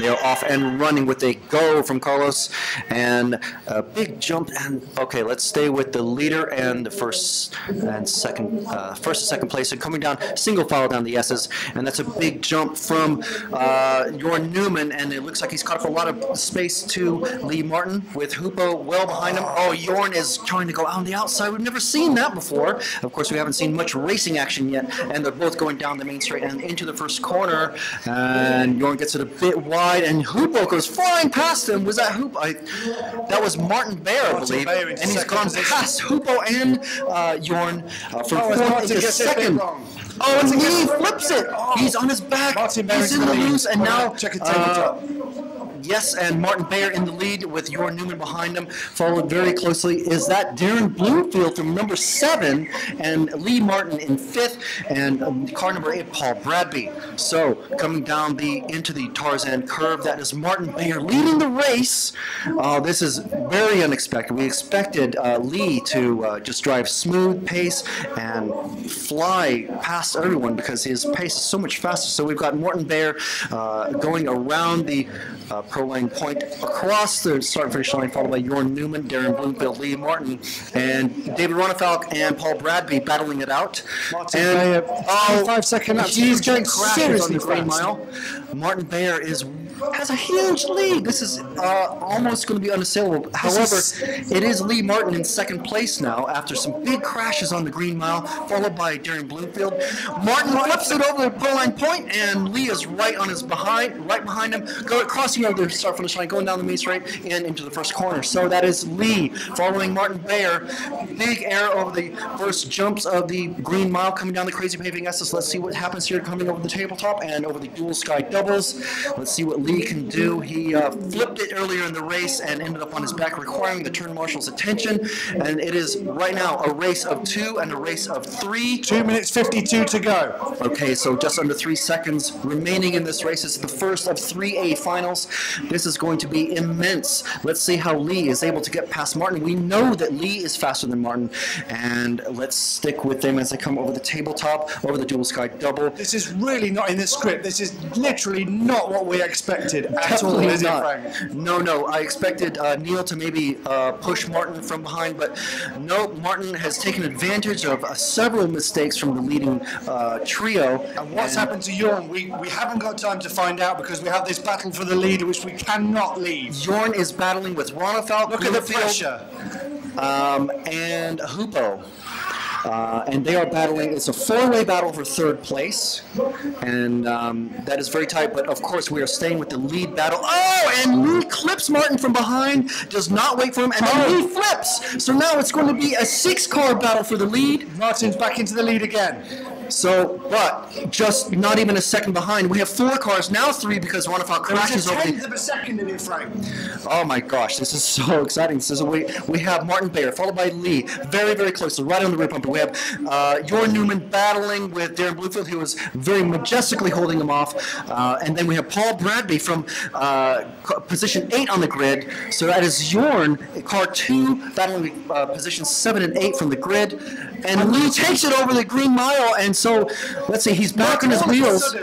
they're off and running with a go from Carlos, and a big jump. And okay, let's stay with the leader and the first and second place. And coming down, single file down the S's, and that's a big jump from Jorn Newman, and it looks like he's caught up a lot of space to Lee Martin with Hupo well behind him. Oh, Jorn is trying to go out on the outside. We've never seen that before. Of course, we haven't seen much racing action yet, and they're both going down the main straight and into the first corner, and Jorn gets it a bit wide, and Hupo goes flying past him. Was that Hupo? That was Martin Bear, I believe, and he's gone past Hupo and Jorn from fourth into second. Oh, and he flips it. He's on his back. He's in the loose, and now yes, and Martin Bear in the lead with Jorn Newman behind him, followed very closely. Is that Darren Bloomfield from number 7, and Lee Martin in 5th, and car number 8, Paul Bradby. So coming down into the Tarzan curve, that is Martin Bear leading the race. This is very unexpected. We expected Lee to just drive smooth pace and fly past everyone because his pace is so much faster. So we've got Martin Bear going around the pro lane point across the start and finish line, followed by Jorn Newman, Darren Bloomfield, Lee Martin, and David Ronefalk and Paul Bradby battling it out. Martin Bear, 5-second lap. He's going seriously on the Green Mile. Martin Bear has a huge lead. This is almost going to be unassailable. However, it is Lee Martin in second place now after some big crashes on the Green Mile, followed by Darren Bloomfield. Martin flips it over the pro line point, and Lee is right behind him, crossing over the start finish line, going down the main straight and into the first corner. So that is Lee following Martin Bear. Big air over the first jumps of the Green Mile coming down the crazy paving S's. Let's see what happens here coming over the tabletop and over the dual sky doubles. Let's see what Lee can do. He flipped it earlier in the race and ended up on his back, requiring the turn marshal's attention. And it is right now a race of 2 and a race of 3. 2 minutes 52 to go. Okay, so just under 3 seconds remaining in this race. It's the first of 3A finals. This is going to be immense. Let's see how Lee is able to get past Martin. We know that Lee is faster than Martin, and let's stick with them as they come over the tabletop, over the dual sky double. This is really not in the script. This is literally not what we expected at all, Definitely is it, not. Frank? No. I expected Neil to maybe push Martin from behind, but no, Martin has taken advantage of several mistakes from the leading trio. And what's happened to Jorn? We haven't got time to find out because we have this battle for the lead, which we cannot leave. Jorn is battling with Ronefalk. Look at the pressure. And Hupo. And they are battling. It's a 4-way battle for 3rd place, and that is very tight. But of course, we are staying with the lead battle. Oh, and Lee clips Martin from behind, does not wait for him, and then Lee flips. So now it's going to be a 6-car battle for the lead. Martin's back into the lead again. So, but just not even a second behind. We have 4 cars, now 3 because Ronefalk crashes over. There's a 10th of a second in it, Frank. Oh my gosh, this is so exciting. This is we have Martin Bear, followed by Lee, very, very closely, right on the rear bumper. We have Jorn Newman battling with Darren Bloomfield, who was very majestically holding him off. And then we have Paul Bradby from position 8 on the grid. So that is Jorn, car 2, battling positions 7 and 8 from the grid. And Lee takes it over the Green Mile, and so let's see, he's back on his wheels.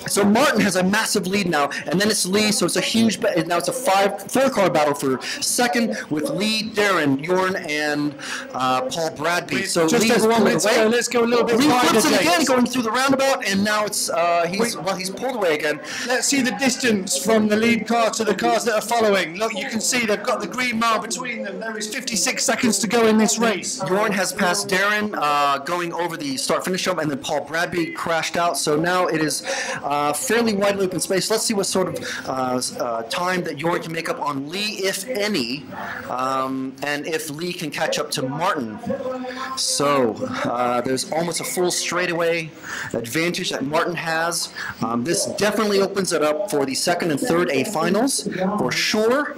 So Martin has a massive lead now, and then it's Lee, so it's a huge, now it's a 4-car battle for second with Lee, Darren, Jorn, and Paul Bradby. So just Lee is over 1 pulled minute away. to go. Let's go a little bit Lee wider, flips it again, James. going through the roundabout, and now it's he's pulled away again. Let's see the distance from the lead car to the cars that are following. Look, you can see they've got the Green Mile between them. There is 56 seconds to go in this race. Jorn has passed Darren going over the start-finish jump, and then Paul Bradby crashed out. So now it is fairly wide open space. Let's see what sort of time that Jorn can make up on Lee, if any, and if Lee can catch up to Martin. So there's almost a full straightaway advantage that Martin has. This definitely opens it up for the 2nd and 3rd A finals for sure.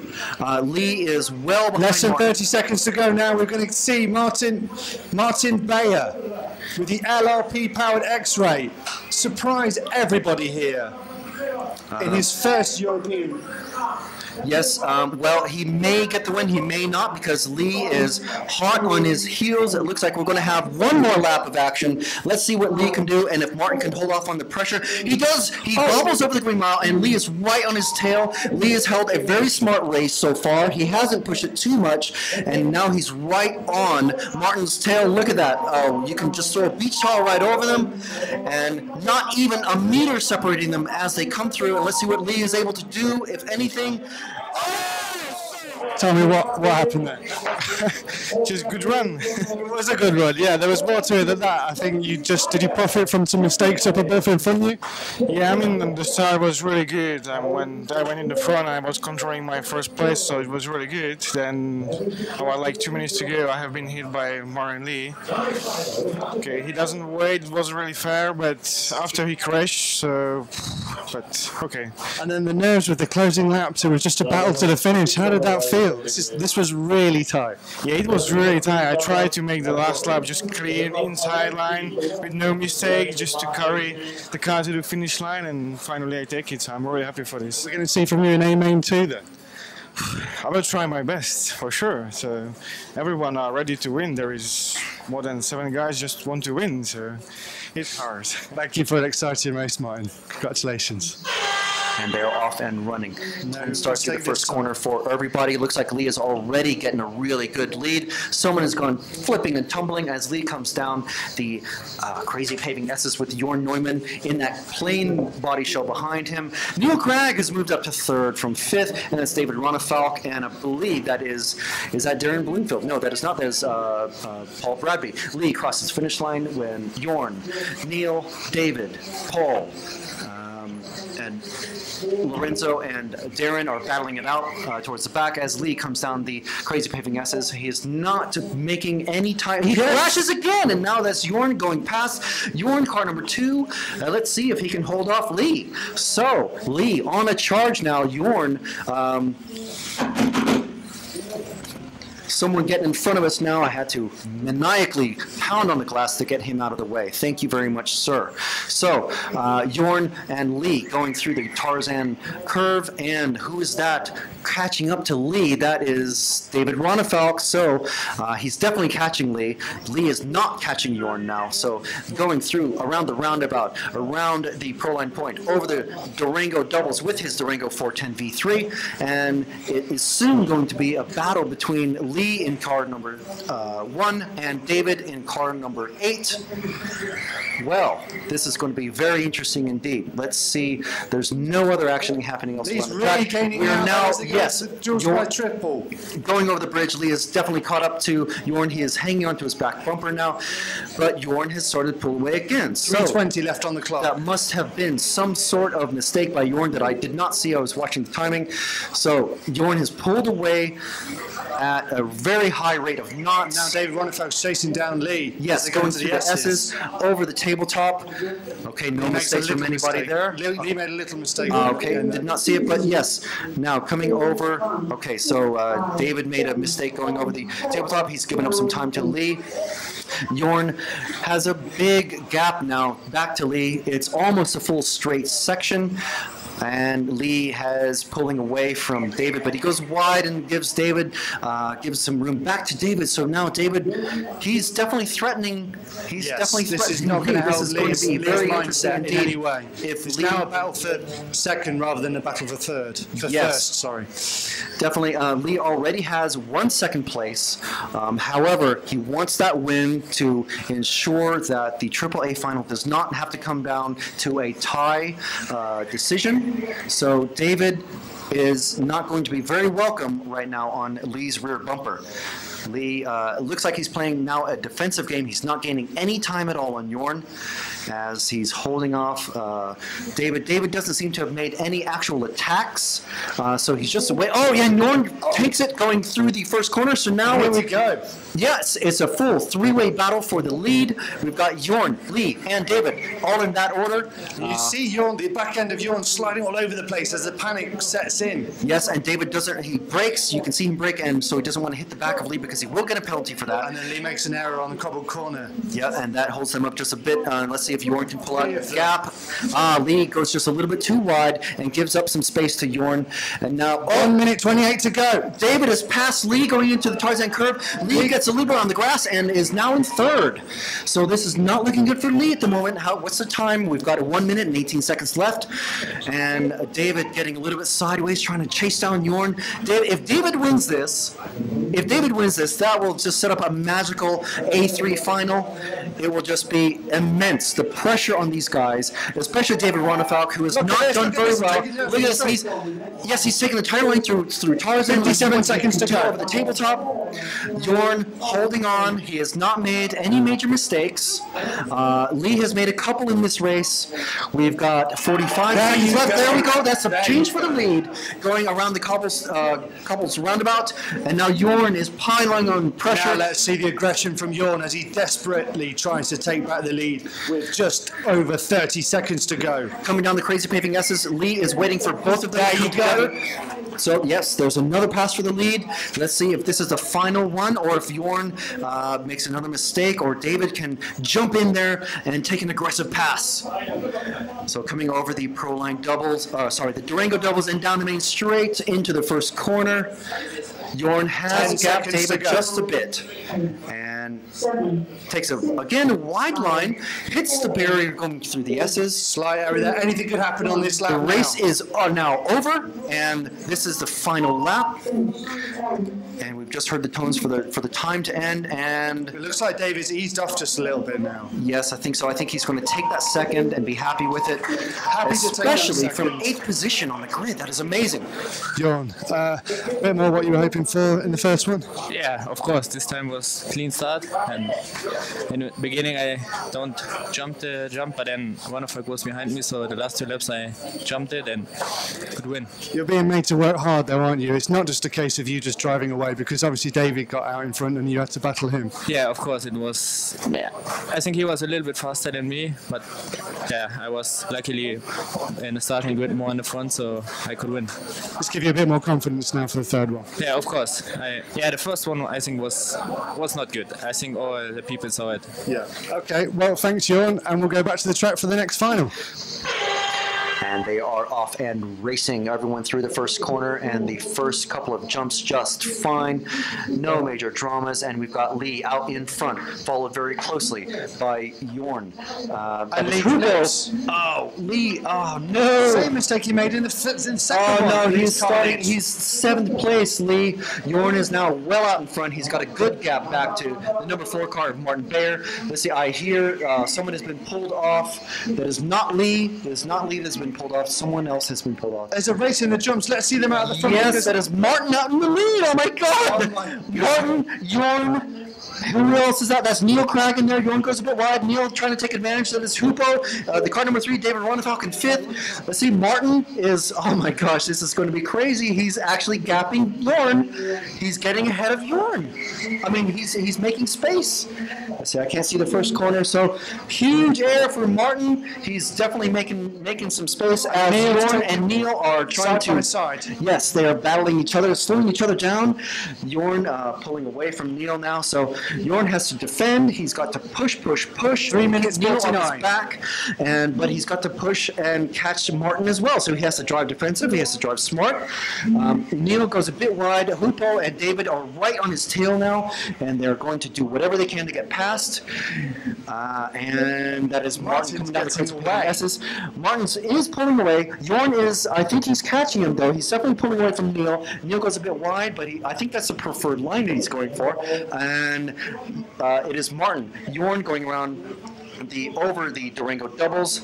Lee is well behind Less than Martin. 30 seconds to go now. We're going to see Martin Bayer with the LRP powered X-Ray surprise everybody here in his first European. Yes, well, he may get the win, he may not, because Lee is hot on his heels. It looks like we're going to have one more lap of action. Let's see what Lee can do, and if Martin can hold off on the pressure. He does. He bobbles over the green mile, and Lee is right on his tail. Lee has held a very smart race so far. He hasn't pushed it too much, and now he's right on Martin's tail. Look at that. Oh, you can just throw a beach towel right over them, and not even a meter separating them as they come through. And let's see what Lee is able to do, if anything. Tell me what happened there. Just good run. It was a good run, yeah. There was more to it than that. I think did you profit from some mistakes up above in front of you? Yeah, I mean, the start was really good. When I went in the front, I was controlling my first place, so it was really good. Then, like 2 minutes to go, I have been hit by Martin Lee. Okay, he doesn't wait. It wasn't really fair, but after he crashed, but okay. And then the nerves with the closing laps, it was just a battle to the finish. How did that feel? This was really tight. Yeah, it was really tight. I tried to make the last lap just clean inside line with no mistake, just to carry the car to the finish line, and finally I take it. So I'm really happy for this. We're going to see from you in A-Main too, then. I will try my best for sure. So everyone are ready to win. There is more than 7 guys just want to win. So it's hard. Thank you for an exciting race, Martin. Congratulations. And they're off and running. And starts through the first corner for everybody. Looks like Lee is already getting a really good lead. Someone has gone flipping and tumbling as Lee comes down the crazy paving S's with Jorn Neumann in that plain body shell behind him. Neil Cragg has moved up to 3rd from 5th, and that's David Ronefalk, and I believe that is that Darren Bloomfield? No, that is not. That is Paul Bradby. Lee crosses finish line when Jorn, Neil, David, Paul, and Lorenzo and Darren are battling it out towards the back as Lee comes down the crazy paving S's. He is not making any time. He crashes again, and now that's Jorn going past. Jorn, car number 2. Let's see if he can hold off Lee. So, Lee on a charge now. Jorn, someone getting in front of us now. I had to maniacally pound on the glass to get him out of the way. Thank you very much, sir. So, Jorn and Lee going through the Tarzan curve, and who is that catching up to Lee? That is David Ronefalk. So, he's definitely catching Lee. Lee is not catching Jorn now. So, going through around the roundabout, around the Proline point, over the Durango doubles with his Durango 410 V3, and it is soon going to be a battle between Lee in car number 1 and David in car number 8. Well, this is going to be very interesting indeed. Let's see. There's no other action happening elsewhere. Lee's really gaining out. Now, yes, triple. Going over the bridge, Lee is definitely caught up to Jorn. He is hanging onto his back bumper now, but Jorn has started to pull away again. So 3:20 left on the clock. That must have been some sort of mistake by Jorn that I did not see. I was watching the timing. So Jorn has pulled away at a very high rate of knots. Now David Ronefalk's chasing down Lee. Yes, going through the S's, over the tabletop. Okay, no mistakes from anybody there. Lee made a little mistake. Okay, did not see it, but yes. Now coming over. Okay, so David made a mistake going over the tabletop. He's given up some time to Lee. Jorn has a big gap now back to Lee. It's almost a full straight section. And Lee has pulling away from David, but he goes wide and gives some room back to David. So now David, he's definitely threatening. He's definitely threatening. This is not going to help Lee's very mindset in any way. If it's Lee, now a battle for second rather than a battle for third. First, sorry. Definitely, Lee already has 1 second place. However, he wants that win to ensure that the AAA final does not have to come down to a tie decision. So David is not going to be very welcome right now on Lee's rear bumper. Lee looks like he's playing now a defensive game. He's not gaining any time at all on Jorn as he's holding off David. David doesn't seem to have made any actual attacks, so he's just away. Oh, yeah, Jorn takes it going through the first corner, so now here we go. Yes, it's a full 3-way battle for the lead. We've got Jorn, Lee, and David all in that order. You see Jorn, the back end of Jorn sliding all over the place as the panic sets in. Yes, and David he brakes. You can see him brake, and so he doesn't want to hit the back of Lee because he will get a penalty for that. And then Lee makes an error on the cobbled corner. Yeah, and that holds him up just a bit. Let's see if Jorn can pull out the gap. Lee goes just a little bit too wide and gives up some space to Jorn. And now, 1 minute 28 to go. David has passed Lee going into the Tarzan curve. Lee gets a little bit on the grass and is now in third. So this is not looking good for Lee at the moment. What's the time? We've got 1 minute and 18 seconds left. And David getting a little bit sideways, trying to chase down Jorn. If David wins this, that will just set up a magical A3 final. It will just be immense. The pressure on these guys, especially David Ronefalk, who has not done very well. Look at this. He's taken the title lane through Tarzan. 57 seconds to go over the tabletop. Jorn holding on. He has not made any major mistakes. Lee has made a couple in this race. We've got 45 seconds left. There we go. That's a change for the lead, going around the couples roundabout. And now Jorn is piling on pressure. Now let's see the aggression from Jorn as he desperately tries to take back the lead with just over 30 seconds to go. Coming down the crazy paving S's, Lee is waiting for both of them to come together. So yes, there's another pass for the lead. Let's see if this is the final one, or if Jorn makes another mistake, or David can jump in there and take an aggressive pass. So coming over the Pro Line doubles, the Durango doubles, and down the main straight into the first corner. Jorn has gapped David just a bit, and takes a wide line, hits the barrier going through the S's. Slight area there. Anything could happen on this lap. The race is now over, and this is the final lap. And we've just heard the tones for the time to end, and it looks like David's eased off just a little bit now. Yes, I think so. I think he's going to take that second and be happy with it, especially from 8th position on the grid. That is amazing. Jorn, a bit more what you were hoping for in the first one? Yeah, of course. This time was clean start, and in the beginning I don't jump the jump, but then one of them goes behind me, so the last 2 laps I jumped it and could win. You're being made to work hard though, aren't you? It's not just a case of you just driving away, because obviously David got out in front and you had to battle him. Yeah, of course it was. Yeah, I think he was a little bit faster than me, but yeah, I was luckily in the starting grid more in the front, so I could win. Let's give you a bit more confidence now for the third one. Yeah, of course. The first one I think was not good. I think all the people saw it. Yeah. Okay. Well, thanks, Jorn, and we'll go back to the track for the next final. And they are off and racing. Everyone through the first corner, and the first couple of jumps just fine. No major dramas, and we've got Lee out in front, followed very closely by Jorn. And Lee flips. Oh, Lee! Oh no! Same mistake he made in the second one. Oh no! He's 7th place. Lee Jorn is now well out in front. He's got a good gap back to the number 4 car of Martin Bayer. Let's see. I hear someone has been pulled off. That is not Lee. That is not Lee. That's been pulled off. Someone else has been pulled off. There's a race in the jumps. Let's see them out of the front. Yes, that is Martin out in the lead. Oh my God! Oh my God. Martin, Jorn. Who else is that? That's Neil Cragg in there. Jorn goes a bit wide. Neil trying to take advantage. That is Hupo. The car number 3, David Ronefalk in 5th. Let's see. Martin is, oh my gosh, this is going to be crazy. He's actually gapping Jorn. He's getting ahead of Jorn. I mean, he's making space. Let's see. I can't see the first corner. So huge air for Martin. He's definitely making some space as Jorn and Neil are trying to side. Yes, they are battling each other, slowing each other down. Jorn pulling away from Neil now. So Jorn has to defend. He's got to push. 3 minutes 49. On his back, but he's got to push and catch Martin as well. So he has to drive defensive. He has to drive smart. Neil goes a bit wide. Hupo and David are right on his tail now, and they're going to do whatever they can to get past. And that is Martin coming down the crazy S's. Martin is pulling away. Jorn is, I think he's catching him though. He's definitely pulling away from Neil. Neil goes a bit wide, but I think that's the preferred line that he's going for. And it is Martin. Jorn going around over the Durango doubles.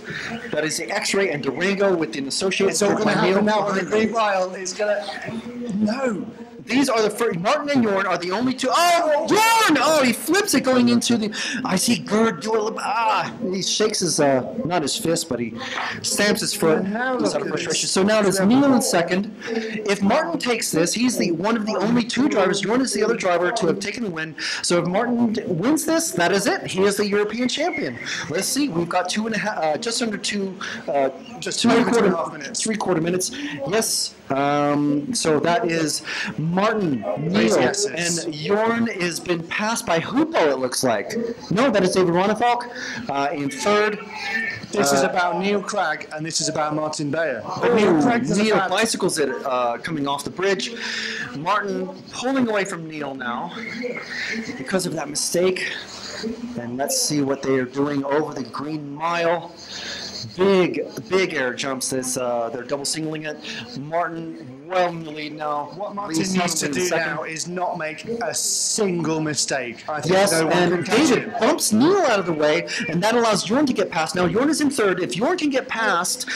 That is the X-Ray and Durango with an associated. It's all going to happen now on the green mile. It's going to... No. These are the first. Martin and Jorn are the only two. Oh, Jorn! Oh, he flips it going into the. I see Gerd do a little. He shakes his not his fist, but he stamps his foot. He's out of frustration. So now there's Neil in second. If Martin takes this, he's the one of the only 2 drivers. Jorn is the other driver to have taken the win. So if Martin wins this, that is it. He is the European champion. Let's see. We've got 2.5, just under 2, just 3/4 minutes. Yes. So that is Martin, Neil, Yes. and Jorn has been passed by Hupo, it looks like. No, that is David Ronefalk in third. This is about Neil Cragg, and this is about Martin Bayer. But Neil Neil Cragg is about... bicycles it coming off the bridge. Martin pulling away from Neil now because of that mistake. And let's see what they are doing over the green mile. Big air jumps. They're double singling it. Martin well in the lead now. What Martin needs to do now is not make a single mistake. I think Yes, no one and can catch David him. bumps Neil out of the way, and that allows Jorn to get past. Now, Jorn is in third. If Jorn can get past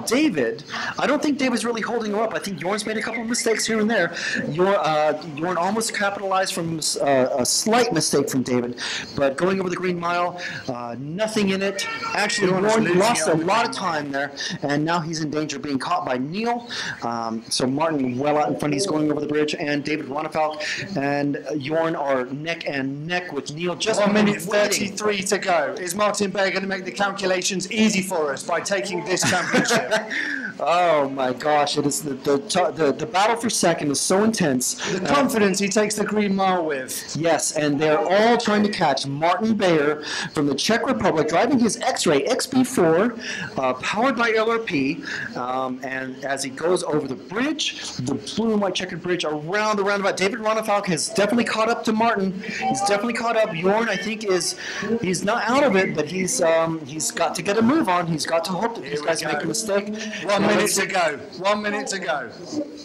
David, I don't think David's really holding him up. I think Jorn's made a couple of mistakes here and there. Jorn almost capitalized from a slight mistake from David, but going over the green mile, nothing in it. Actually, Jorn lost a lot of time there, and now he's in danger of being caught by Neil. So Martin well out in front. He's going over the bridge, and David Ronefalk and Jorn are neck and neck with Neil. Just 1 minute 33 to go. Is Martin Bayer going to make the calculations easy for us by taking this championship? Oh my gosh! It is the battle for second is so intense. The confidence he takes the green mile with. Yes, and they're all trying to catch Martin Bayer from the Czech Republic, driving his XRAY XB4, powered by LRP. And as he goes over the bridge, the blue and white checkered bridge around the roundabout, David Ronefalk has definitely caught up to Martin. He's definitely caught up. Jorn, I think, he's not out of it, but he's got to get a move on. He's got to hope that these guys make a mistake. 1 minute to go. 1 minute to go.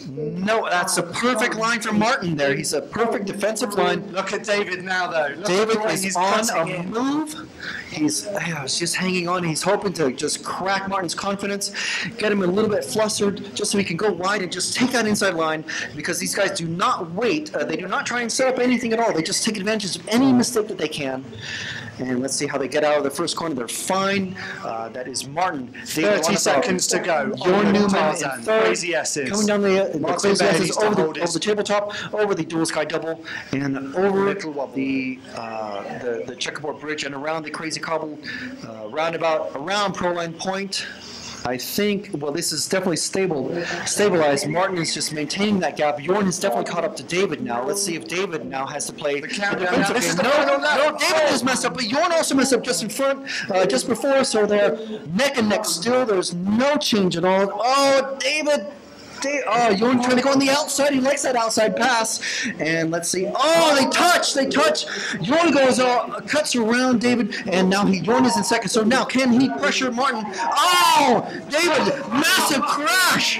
No, that's a perfect line from Martin there. He's a perfect defensive line. Look at David now, though. Look David at the way is he's on cutting a in. move. He's just hanging on. He's hoping to just crack Martin's confidence, get him a little bit flustered, just so he can go wide and just take that inside line, because these guys do not wait. They do not try and set up anything at all. They just take advantage of any mistake that they can. And let's see how they get out of the first corner. They're fine. That is Martin. 30 seconds to go. Jorn Newman in third. Crazy S's. Coming down the Martin crazy Bayer S's needs to over hold his- the tabletop, over the dual sky double, and over the checkerboard bridge, and around the crazy cobble roundabout, around Proline Point. I think, well, this is definitely stabilized. Martin is just maintaining that gap. Jorn has definitely caught up to David now. Let's see if David now has to play the countdown. defensive This is game. the final lap. No, David has messed up, but Jorn also messed up just in front, just before, so they're neck and neck still. There's no change at all. Oh, David. Jorn trying to go on the outside. He likes that outside pass. And let's see. Oh, they touch. Jorn goes, cuts around David, and now Jorn is in second. So now, can he pressure Martin? Oh, David, massive crash.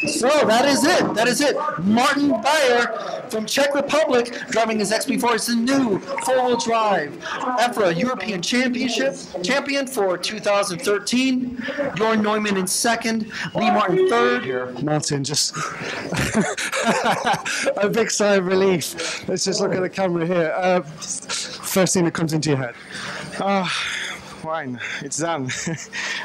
So that is it. Martin Bayer from Czech Republic driving his XB4. It's the new four-wheel drive XRAY European champion for 2013. Jorn Neumann in second, Lee Martin third. Martin, just a big sigh of relief. Let's just look at the camera here. First thing that comes into your head. Fine, it's done.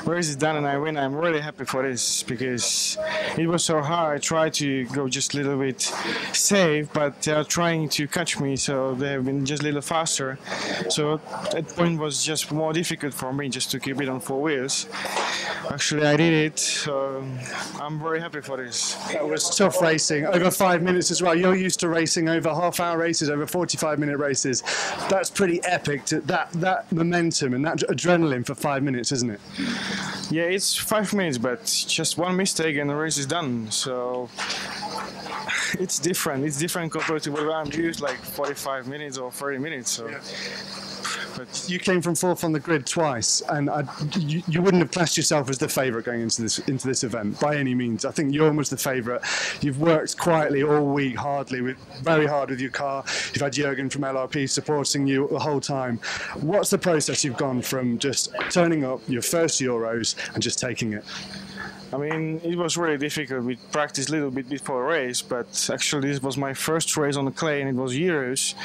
Race is done and I win. I'm really happy for this because it was so hard. I tried to go just a little bit safe, but they are trying to catch me, so they have been just a little faster. So that point was just more difficult for me just to keep it on four wheels. Actually, I did it, so I'm very happy for this. That was tough racing, over 5 minutes as well. You're used to racing over half-hour races, over 45-minute races. That's pretty epic, that momentum and that adrenaline for 5 minutes, isn't it? Yeah, it's 5 minutes, but just one mistake and the race is done. So it's different. It's different compared to what I'm used, like 45 minutes or 30 minutes. So. Yeah. But you came from fourth on the grid twice, and you wouldn't have classed yourself as the favourite going into this event by any means. I think Jorn was the favourite. You've worked quietly all week, very hard with your car. You've had Jürgen from LRP supporting you the whole time. What's the process you've gone from just turning up your first Euros and just taking it? I mean, it was really difficult. We practiced a little bit before a race, but actually this was my first race on the clay and it was Euros.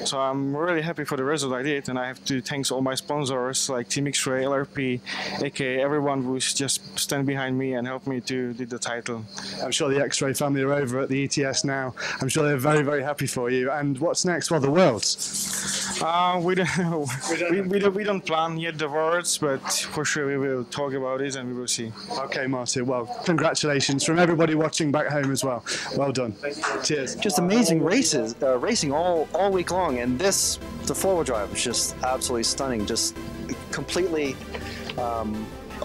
So I'm really happy for the result I did, and I have to thank all my sponsors like Team XRAY, LRP, aka everyone who's just stand behind me and helped me to do the title. I'm sure the XRAY family are over at the ETS now. I'm sure they're very, very happy for you. And what's next? Well, the Worlds. We don't plan yet the words, but for sure we will talk about it and we will see. Okay, Martin. Well, congratulations from everybody watching back home as well. Well done. Cheers. Just amazing races, racing all week long, and this, the four-wheel drive, was just absolutely stunning. Just completely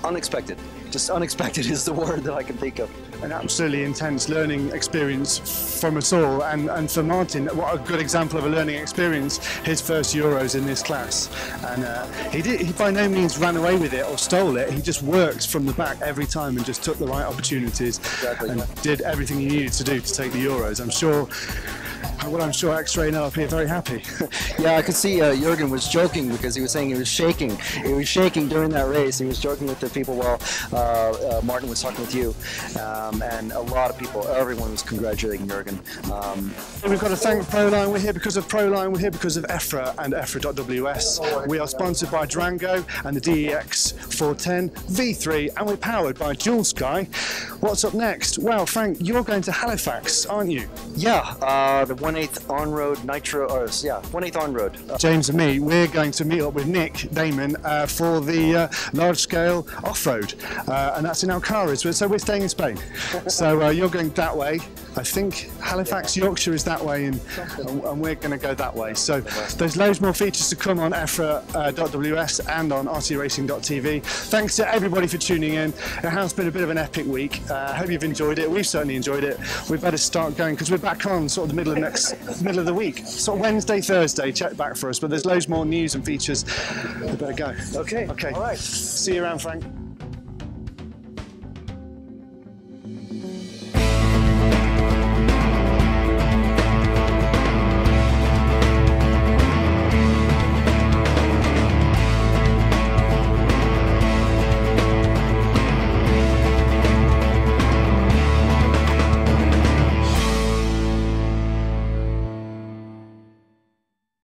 unexpected. Just unexpected is the word that I can think of. An absolutely intense learning experience from us all, and for Martin, what a good example of a learning experience, his first Euros in this class. And he by no means ran away with it or stole it, he just worked from the back every time and just took the right opportunities and did everything he needed to do to take the Euros. I'm sure X-Ray and LP are very happy. Yeah, I could see Jürgen was joking because he was saying he was shaking. He was shaking during that race. He was joking with the people while Martin was talking with you. And a lot of people, everyone was congratulating Jürgen. We've got to thank Proline. We're here because of Proline. We're here because of EFRA and EFRA.ws. We are sponsored by Durango and the DEX 410 V3, and we're powered by Dual Sky. What's up next? Well, Frank, you're going to Halifax, aren't you? Yeah, the 1/8 on-road nitro, or yeah, 1/8 on-road. James and me, we're going to meet up with Nick Damon for the large-scale off-road, and that's in Alcaraz. So we're staying in Spain. So you're going that way. I think Halifax, Yorkshire is that way, and we're going to go that way. So there's loads more features to come on EFRA.ws and on rtracing.tv. Thanks to everybody for tuning in. It has been a bit of an epic week. I hope you've enjoyed it. We've certainly enjoyed it. We better start going because we're back on sort of the middle of the week. Sort of Wednesday, Thursday. Check back for us. But there's loads more news and features. We better go. Okay. Okay. All right. See you around, Frank.